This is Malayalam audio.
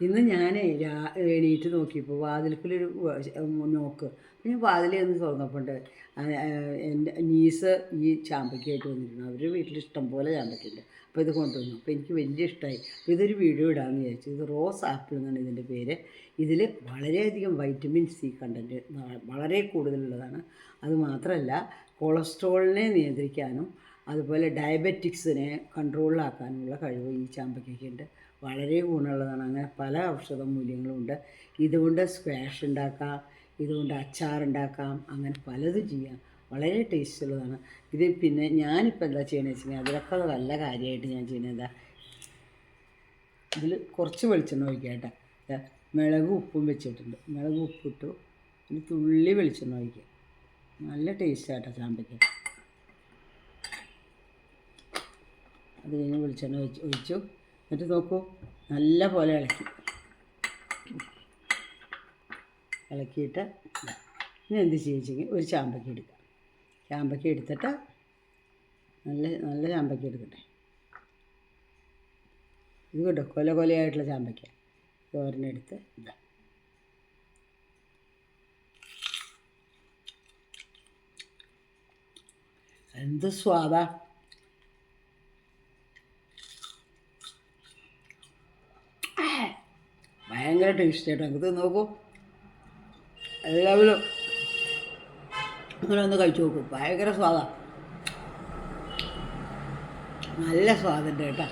ഇന്ന് ഞാൻ എണീറ്റ് നോക്കിയപ്പോൾ വാതിൽക്കലൊരു നോക്ക്. അപ്പം ഞാൻ വാതിൽ ഒന്ന് തുറന്നപ്പോൾ എൻ്റെ നീസ് ഈ ചാമ്പയ്ക്കായിട്ട് വന്നിരുന്നു. അവരുടെ വീട്ടിൽ ഇഷ്ടം പോലെ ചാമ്പയ്ക്കുണ്ട്. അപ്പോൾ ഇത് കൊണ്ടുവന്നു. അപ്പോൾ എനിക്ക് വലിയ ഇഷ്ടമായി. അപ്പോൾ ഇതൊരു വീഡിയോ ഇടാമെന്ന് വിചാരിച്ചു. ഇത് റോസ് ആപ്പിൾ എന്നാണ് ഇതിൻ്റെ പേര്. ഇതിൽ വളരെയധികം വൈറ്റമിൻ സി കണ്ടൻറ്റ് വളരെ കൂടുതലുള്ളതാണ്. അതുമാത്രമല്ല കൊളസ്ട്രോളിനെ നിയന്ത്രിക്കാനും അതുപോലെ ഡയബറ്റിക്സിനെ കൺട്രോളിലാക്കാനുമുള്ള കഴിവ് ഈ ചാമ്പയ്ക്കുണ്ട്. വളരെ ഗുണമുള്ളതാണ്. അങ്ങനെ പല ഔഷധ മൂല്യങ്ങളുമുണ്ട്. ഇതുകൊണ്ട് സ്ക്വാഷ് ഉണ്ടാക്കാം, ഇതുകൊണ്ട് അച്ചാറുണ്ടാക്കാം, അങ്ങനെ പലതും ചെയ്യാം. വളരെ ടേസ്റ്റുള്ളതാണ് ഇത്. പിന്നെ ഞാനിപ്പോൾ എന്താ ചെയ്യണമെന്ന് വെച്ചിട്ടുണ്ടെങ്കിൽ അതിലൊക്കെ നല്ല കാര്യമായിട്ട് ഞാൻ ചെയ്യുന്നത് എന്താ, ഇതിൽ കുറച്ച് വെളിച്ചെണ്ണ ഒഴിക്കുക കേട്ടോ. മിളകും ഉപ്പും വെച്ചിട്ടുണ്ട്. മിളകും ഉപ്പിട്ടു, ഒരു തുള്ളി വെളിച്ചെണ്ണ ഒഴിക്കുക. നല്ല ടേസ്റ്റാട്ടോ ചാമ്പയ്ക്ക. അത് കഴിഞ്ഞ് വെളിച്ചെണ്ണ ഒഴിച്ചു. എന്നിട്ട് നോക്കൂ, നല്ല പോലെ ഇളക്കിയിട്ട് ഇനി എന്ത് ചെയ്യുവെച്ചെങ്കിൽ ഒരു ചാമ്പയ്ക്ക എടുക്കുക. ചാമ്പയ്ക്ക എടുത്തിട്ട് നല്ല ചാമ്പയ്ക്ക എടുക്കട്ടെ. ഇത് കേട്ടോ, കൊലയായിട്ടുള്ള ചാമ്പയ്ക്ക തോരനെടുത്ത് ഇതാ. എന്ത് സ്വാദാ! ഭയങ്കര ടേസ്റ്റ് ആയിട്ടോ. ഇത് നോക്കൂ, എല്ലാവരും അങ്ങനെ ഒന്ന് കഴിച്ചു നോക്കും. ഭയങ്കര സ്വാദാണ്, നല്ല സ്വാദുണ്ട് കേട്ടോ.